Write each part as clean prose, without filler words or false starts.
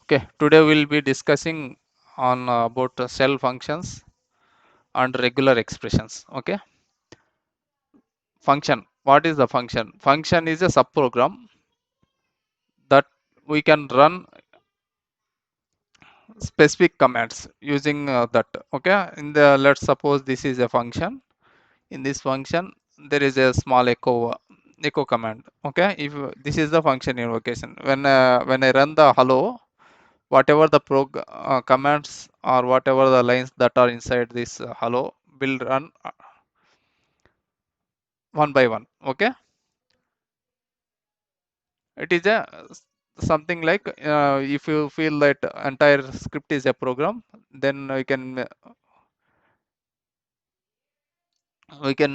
Okay, today we'll be discussing on about cell functions and regular expressions. Okay, function. What is the function? Function is a subprogram that we can run specific commands using that. Okay, in the let's suppose this is a function. In this function, there is a small echo command. Okay, if this is the function invocation, when I run the hello, whatever the commands or whatever the lines that are inside this hello will run one by one. Okay, it is a something like if you feel that entire script is a program, then we can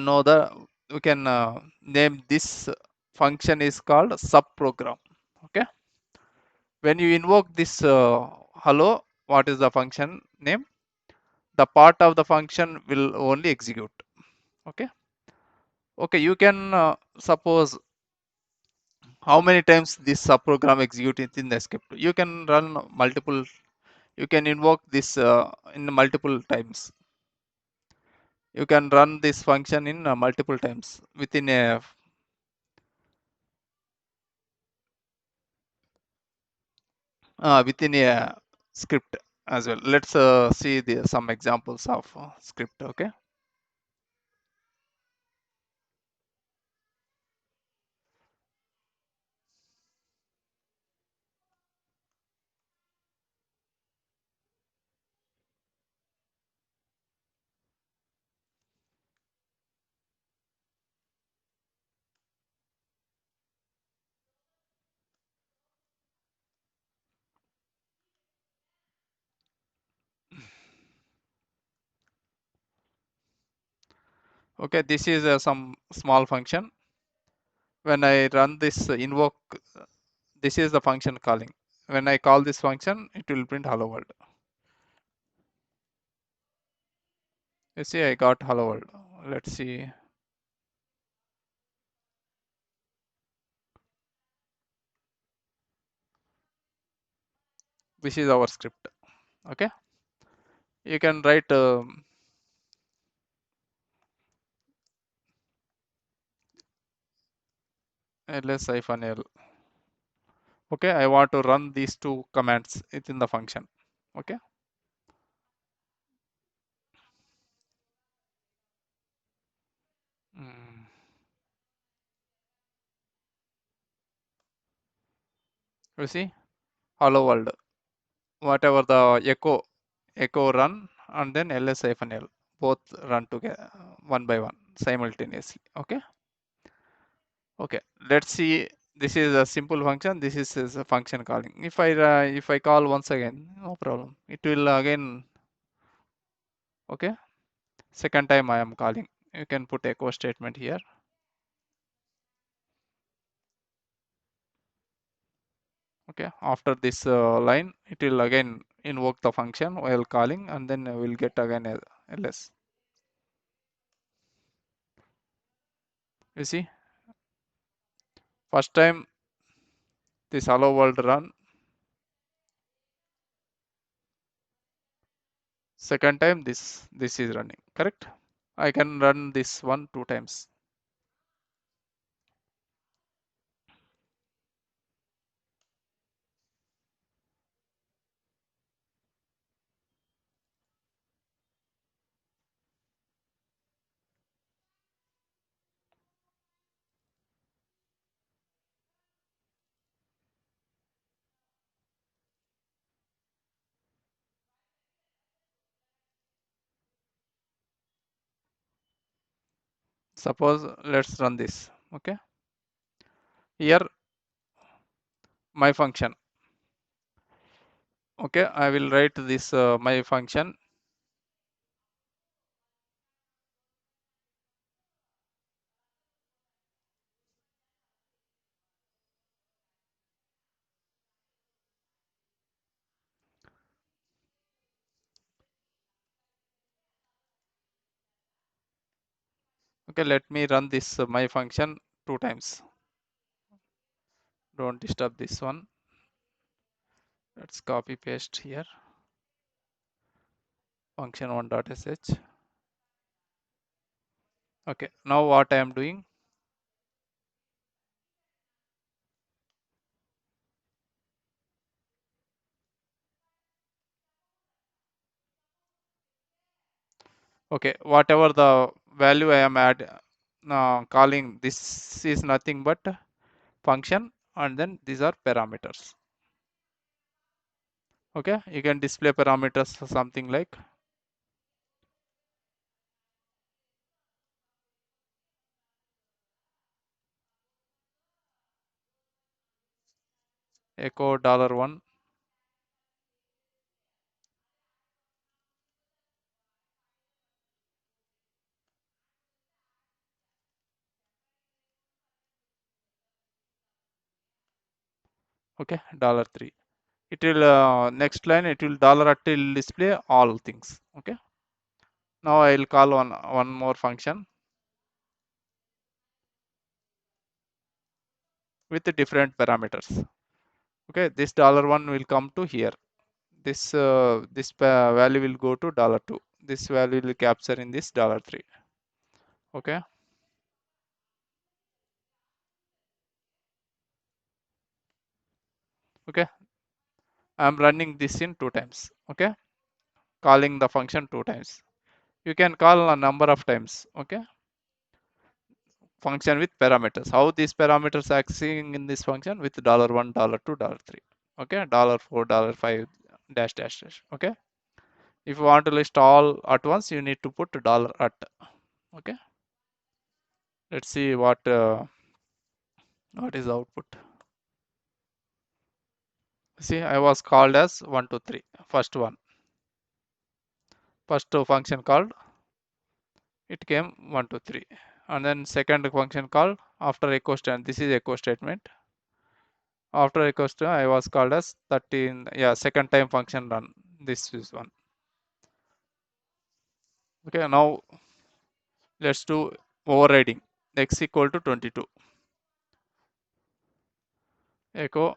know the we can name this function is called subprogram. Okay, when you invoke this hello, what is the function name? The part of the function will only execute. Okay, okay, you can suppose how many times this subprogram executes in the script. You can run multiple, you can invoke this in multiple times. You can run this function in multiple times within a script as well. Let's see some examples of script. Okay, okay, this is some small function. When I run this invoke, this is the function calling. When I call this function, it will print hello world. You see, I got hello world. Let's see. This is our script. Okay, you can write ls-l. Okay, I want to run these two commands within the function. Okay, mm. You see, hello world, whatever the echo run, and then ls-l both run together one by one simultaneously. Okay, okay, let's see. This is a simple function. This is a function calling. If I call once again, no problem, it will again. Okay, second time I am calling, you can put echo statement here. Okay, after this line, it will again invoke the function while calling, and then we'll get again a ls. You see, first time this hello world run, second time this is running. Correct, I can run this one two times. Suppose let's run this. Okay, here my function. Okay, I will write this my function. Okay, let me run this my function two times. Don't disturb this one. Let's copy paste here function1.sh. Okay, now what I am doing, okay, whatever the value I am calling, this is nothing but function, and then these are parameters. Okay, you can display parameters for something like echo $1. Okay, $3. It will next line, it will $at will display all things. Okay, now I will call one more function with the different parameters. Okay, this $1 will come to here. This value will go to $2. This value will capture in this $3. Okay, okay, I am running this in 2 times. Okay, calling the function 2 times. You can call a number of times. Okay, function with parameters. How these parameters accessing in this function with $1, $2, $3. Okay, $4, $5 dash dash dash. Okay, if you want to list all at once, you need to put $at. Okay, let's see what is the output. See, I was called as 1, 2, 3. First one, first function called, it came 1, 2, 3, and then second function called after echo statement. This is echo statement. After echo statement, I was called as 13. Yeah, second time function run. This is one. Okay, now let's do overriding. X equal to 22. Echo.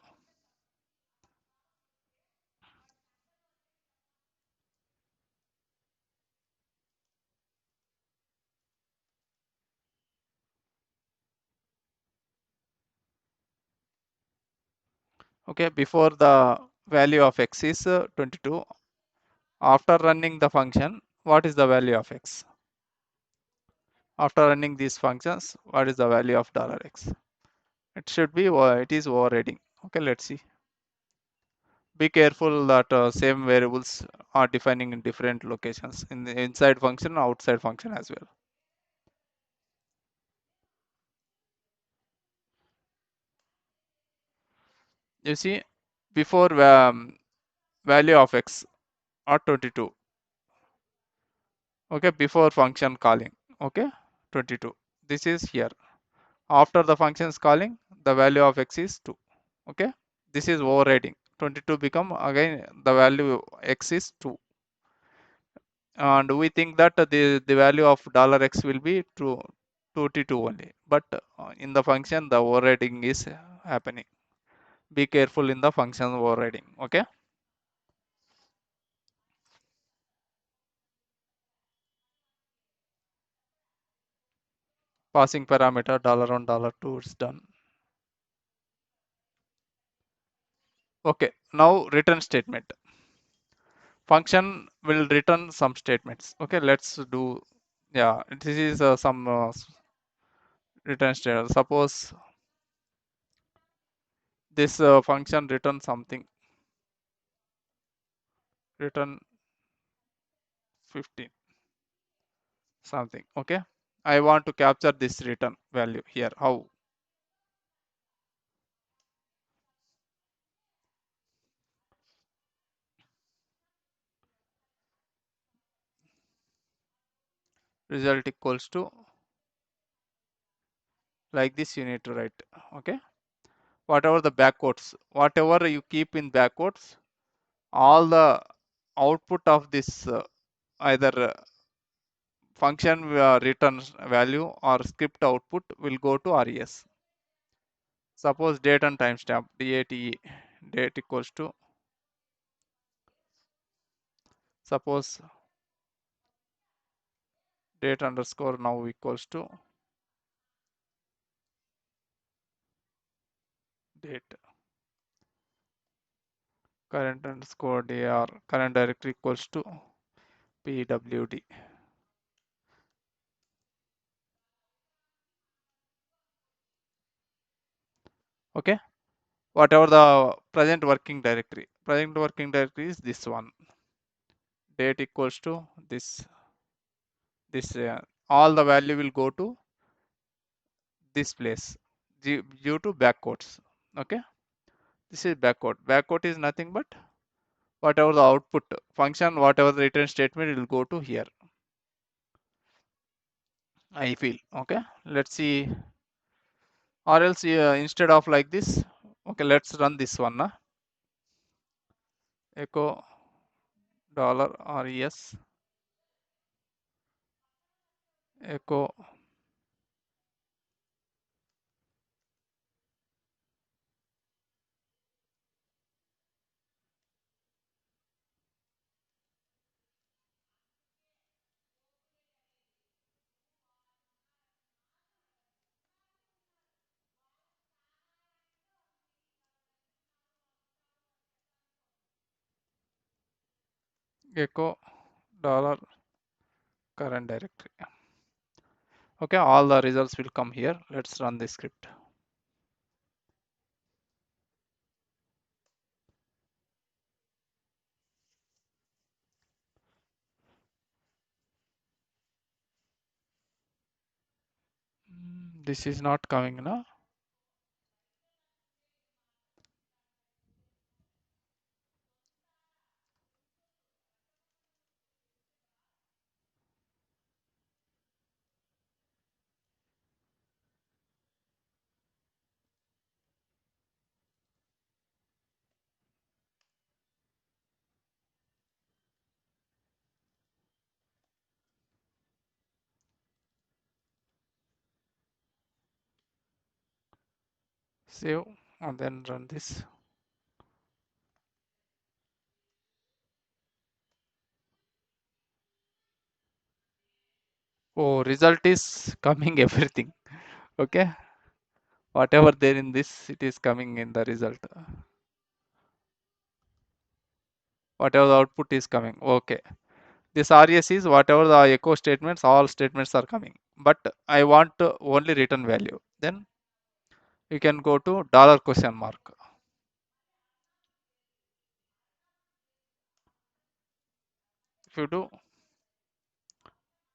Okay, before the value of x is 22. After running the function, what is the value of x? After running these functions, what is the value of $x? It should be, it is overriding. Okay, let's see. Be careful that same variables are defining in different locations in the inside function, outside function as well. You see, before value of x are 22. Okay, before function calling. Okay, 22. This is here. After the functions calling, the value of x is 2. Okay, this is overriding. 22 become again the value x is 2, and we think that the value of $x will be 22 only, but in the function the overriding is happening. Be careful in the function overriding. Okay, passing parameter $1, $2 is done. Okay, now return statement. Function will return some statements. Okay, let's do, yeah, this is some return statement. Suppose this function return something, return 15 something. Okay, I want to capture this return value here. How? Result equals to, like this you need to write. Okay, whatever the backquotes, whatever you keep in backquotes, all the output of this either function returns value or script output will go to res. Suppose date and timestamp, date, date equals to Suppose date underscore now equals to date. Current underscore dir current directory equals to pwd. Okay, whatever the present working directory is this one. Date equals to this all the value will go to this place due to backcodes. Okay, this is backcode is nothing but whatever the output function, whatever the return statement, it will go to here, I feel. Okay, let's see. Or else instead of like this, okay, let's run this one. Echo dollar res echo echo dollar current directory. Okay, all the results will come here. Let's run the script. This is not coming now. Save and then run this. Oh, result is coming everything. Okay, whatever there in this, it is coming in the result. Whatever the output is coming. Okay, this res is whatever the echo statements, all statements are coming, but I want only return value. Then you can go to dollar question mark. If you do,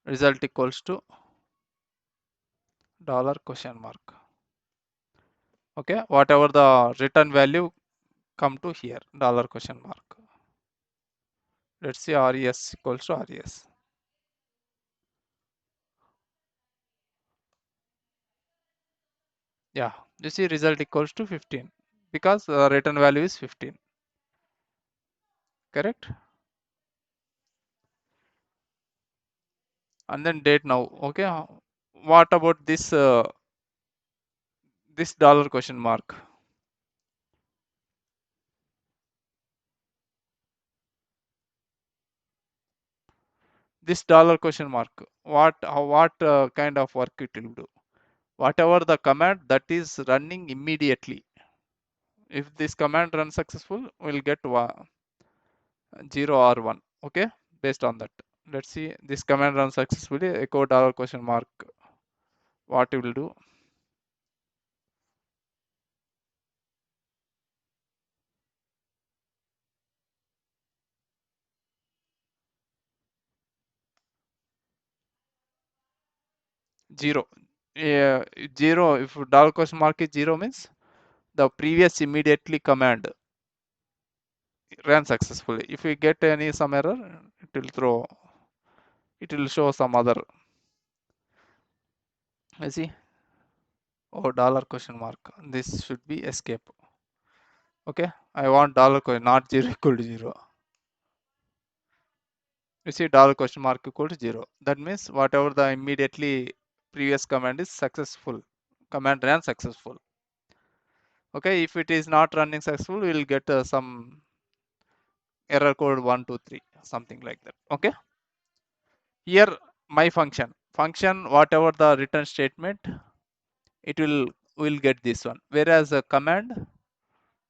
result equals to dollar question mark. Okay, whatever the return value come to here, dollar question mark. Let's see, res equals to res. Yeah, you see result equals to 15 because the return value is 15. Correct? And then date now. Okay, what about this dollar question mark? This dollar question mark, what kind of work it will do? Whatever the command that is running immediately, if this command runs successful, we'll get 0 or 1. Okay, based on that, let's see, this command runs successfully, echo dollar question mark, what it will do? Zero. Yeah, zero. If dollar question mark is 0 means the previous immediately command ran successfully. If we get any some error, it will show some other. You see, oh, dollar question mark. This should be escape. Okay, I want dollar question, not 0 equal to 0. You see, dollar question mark equal to 0. That means whatever the immediately previous command is successful. Command ran successful. Okay, if it is not running successful, we will get some error code 1, 2, 3. something like that. Okay, here my function whatever the return statement, it will get this one, whereas a command,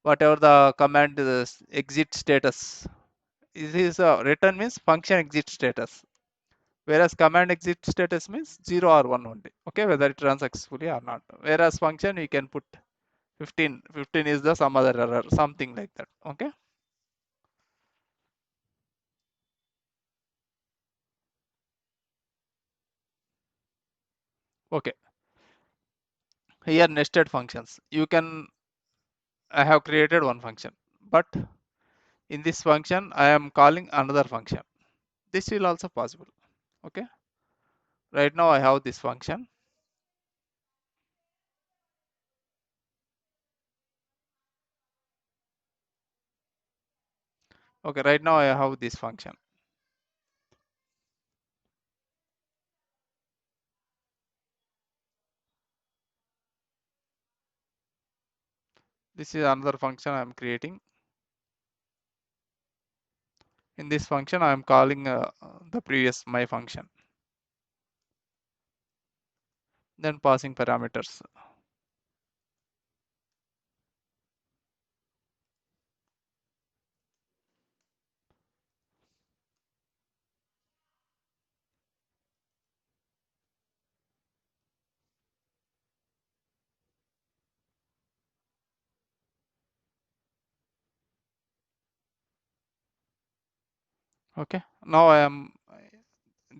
whatever the command is exit status, this is a return means function exit status, whereas command exit status means 0 or 1 only. Okay, whether it runs successfully or not. Whereas function you can put 15 is the some other error, something like that. Okay, okay, here nested functions, you can, I have created one function, but in this function I am calling another function. This will also possible. Okay, right now I have this function. Okay, right now I have this function. This is another function I am creating. In this function I am calling the previous my function, then passing parameters. Okay, now I am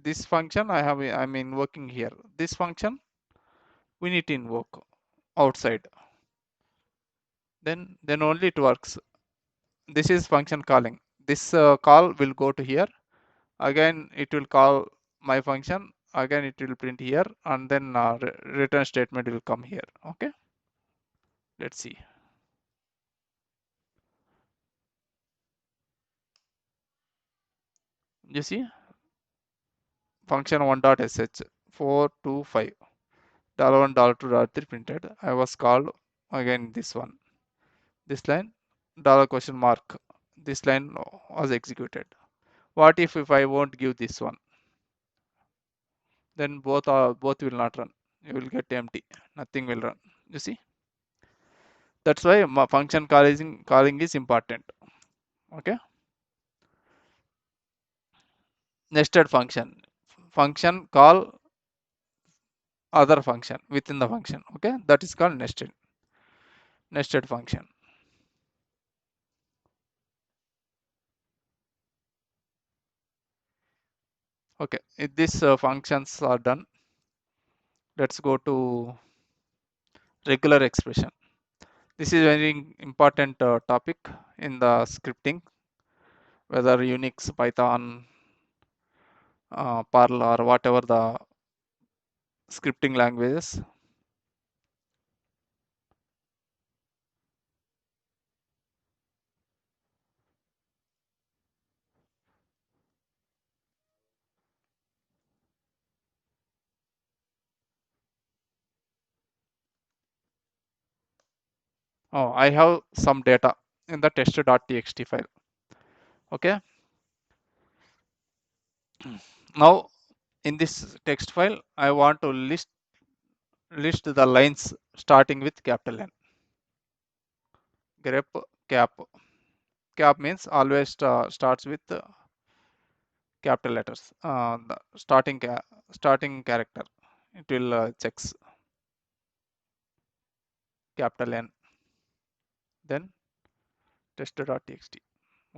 this function I'm invoking here. This function we need to invoke outside, then only it works. This is function calling. This call will go to here, again it will call my function, again it will print here, and then return statement will come here. Okay, let's see. You see function 1.sh 425 $1 $2 $3 printed. I was called again this one, this line dollar question mark, this line was executed. What if I won't give this one? Then both will not run. You will get empty. Nothing will run. You see? That's why function calling is important. Okay. Nested function. Function call other function within the function. Okay. That is called nested function. Okay. If these functions are done, let's go to regular expression. This is very important topic in the scripting, whether Unix, Python, Perl, or whatever the scripting languages. Oh, I have some data in the test.txt file. Okay. Now in this text file, I want to list the lines starting with capital N. Grep cap. Cap means always starts with capital letters. The starting character. It will checks capital N. Then test.txt.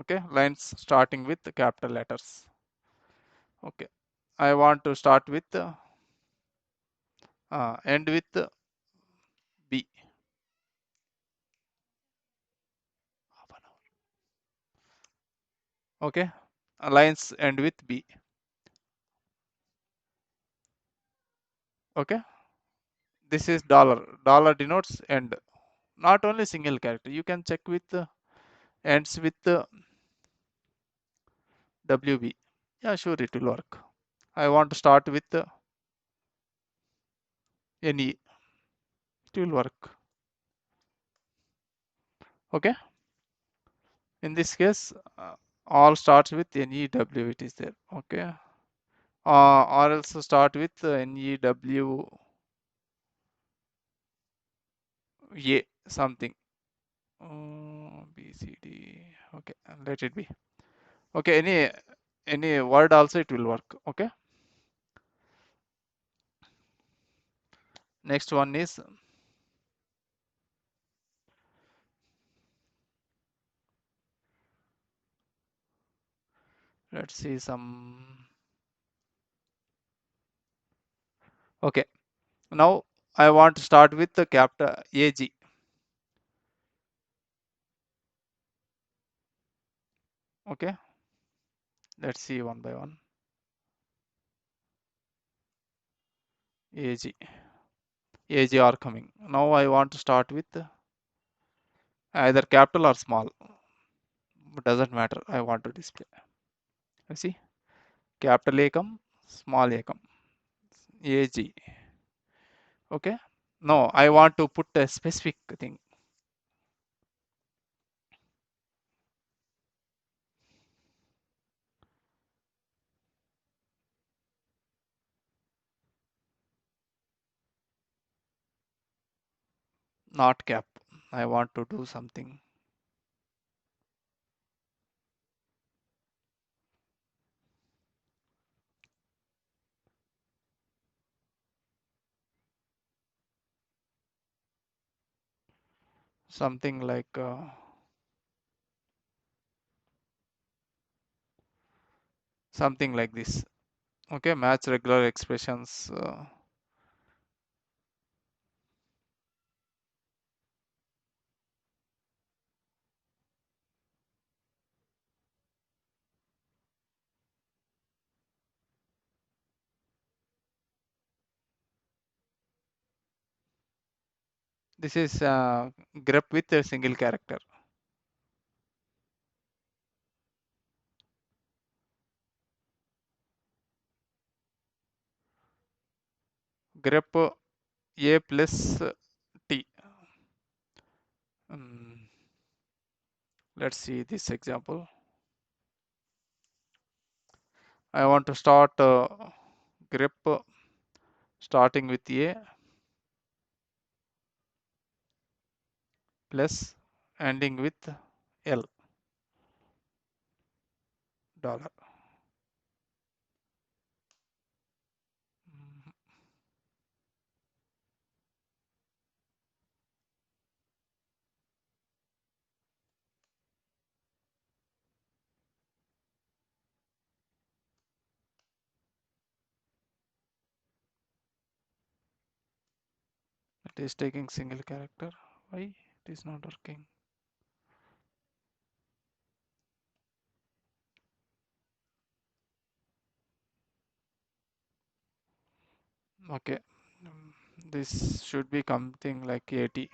Okay, lines starting with capital letters. Okay, I want to start with end with B. Okay, lines end with B. Okay, this is dollar. Dollar denotes end. Not only single character. You can check with ends with WB. Yeah, sure, it will work. I want to start with NE. It will work. Okay. In this case, all starts with NEW, it is there. Okay, or else start with NEW A something. BCD. Okay, let it be. Okay, any word also it will work. Okay, next one is, let's see some. Okay, now I want to start with the capital AG. Okay, let's see one by one. AG are coming. Now I want to start with either capital or small. Doesn't matter. I want to display. You see, capital A come, small A come. AG. Okay. No, I want to put a specific thing. Not cap. I want to do something. Something like something like this. Okay, match regular expressions. This is grep with a single character. Grep A plus T. Um, let's see this example. I want to start grep starting with A plus ending with L dollar. It is taking single character. Why it is not working? Okay, um, this should be something like 80.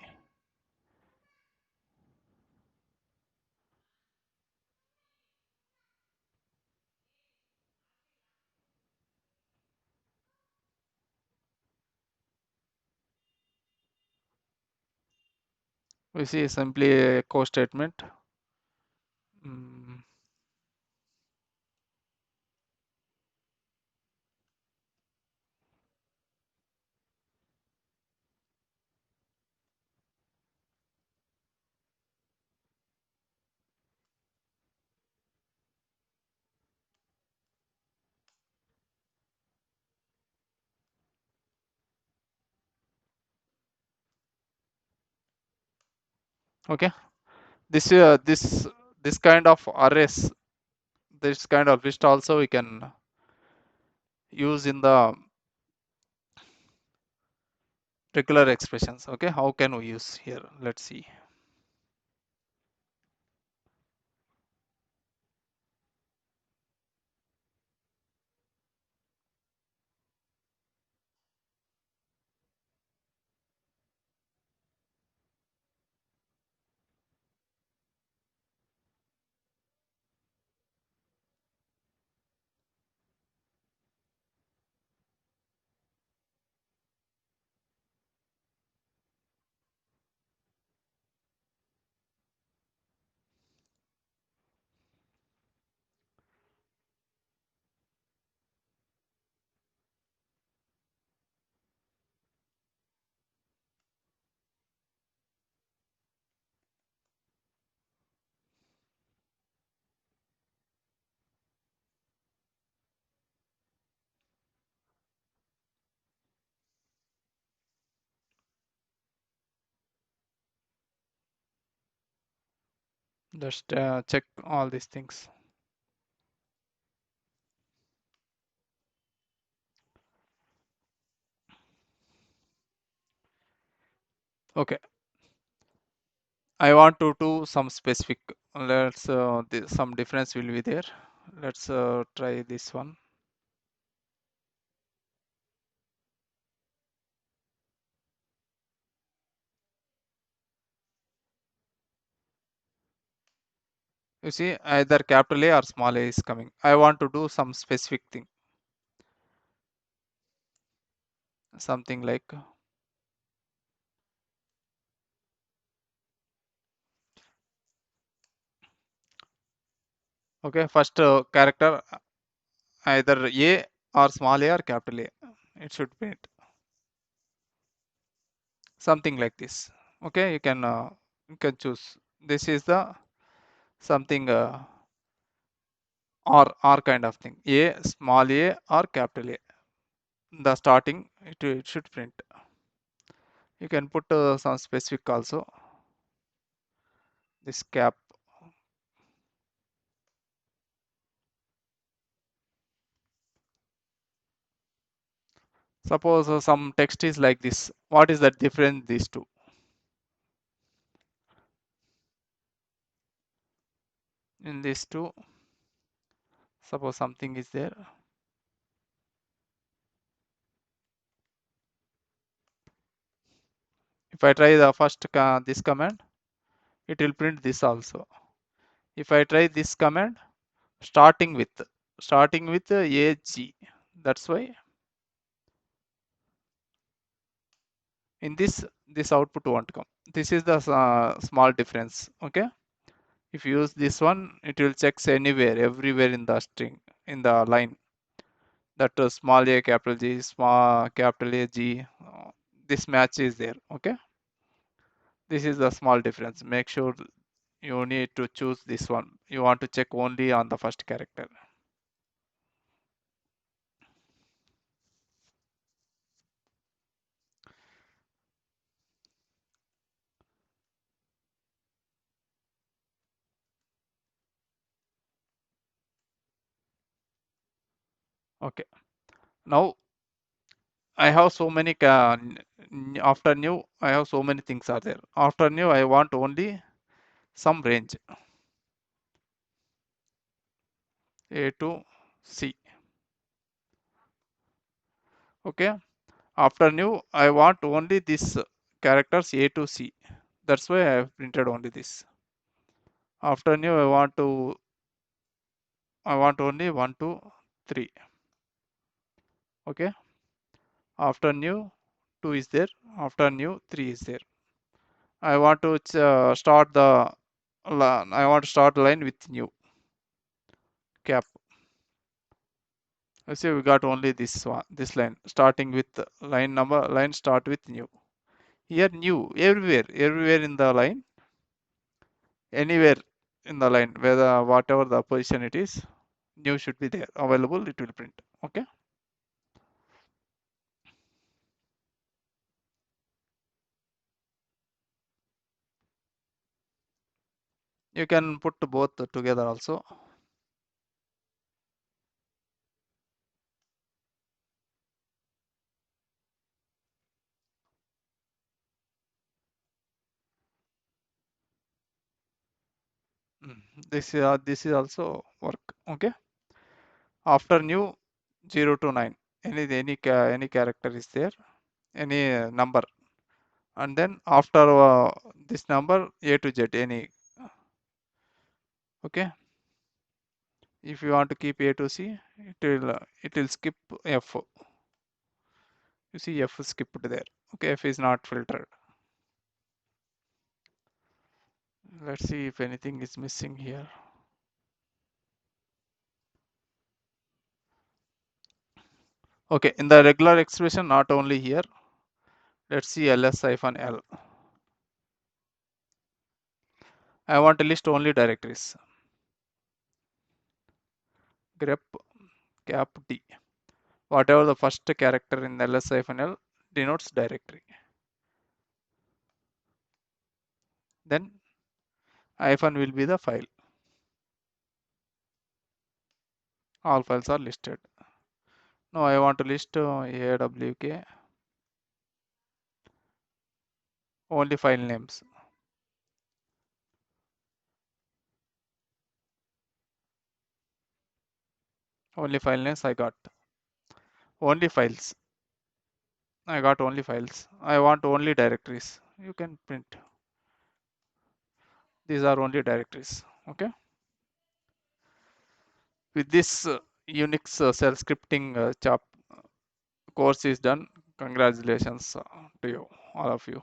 We see simply a echo statement. Mm, okay, this kind of arrays, this kind of list also we can use in the regular expressions. Okay, how can we use here? Let's see. Just check all these things. Okay, I want to do some specific. Let's some difference will be there. Let's try this one. You see, either capital A or small a is coming. I want to do some specific thing, something like, okay, first character either A or small a or capital A. It should be it. Something like this. Okay, you can choose. This is the something or kind of thing. A, small a or capital A. The starting it should print. You can put some specific also. This cap. Suppose some text is like this. What is the difference these two? In these two, suppose something is there. If I try the first this command, it will print this also. If I try this command, starting with AG, that's why in this output won't come. This is the small difference. Okay, if you use this one, it will checks anywhere, everywhere in the string, in the line, that small a capital G, small capital A G, this match is there. Okay, this is the small difference. Make sure you need to choose this one. You want to check only on the first character. Okay, now I have so many after new I have so many things are there. After new I want only some range A to C. Okay, after new I want only this characters A to C. That's why I have printed only this. After new I want only 1 to 3. Okay, after new 2 is there. After new 3 is there. I want to start the I want to start the line with new cap. You see, we got only this one, this line starting with line start with new. Here new everywhere in the line, anywhere in the line, whether whatever the position it is, new should be there available. It will print. Okay, you can put both together also. This is also work. Okay, after new 0 to 9, any character is there, any number, and then after this number A to Z any. Okay, if you want to keep A to C, it will skip F. You see F skipped there. Okay, F is not filtered. Let's see if anything is missing here. Okay, in the regular expression, not only here. Let's see ls-l. I want to list only directories. grep cap D. Whatever the first character in ls-l denotes directory. Then hyphen will be the file. All files are listed. Now I want to list AWK only file names. Only file names I got. Only files. I got only files. I want only directories. You can print. These are only directories. Okay. With this Unix shell scripting course is done. Congratulations to you, all of you.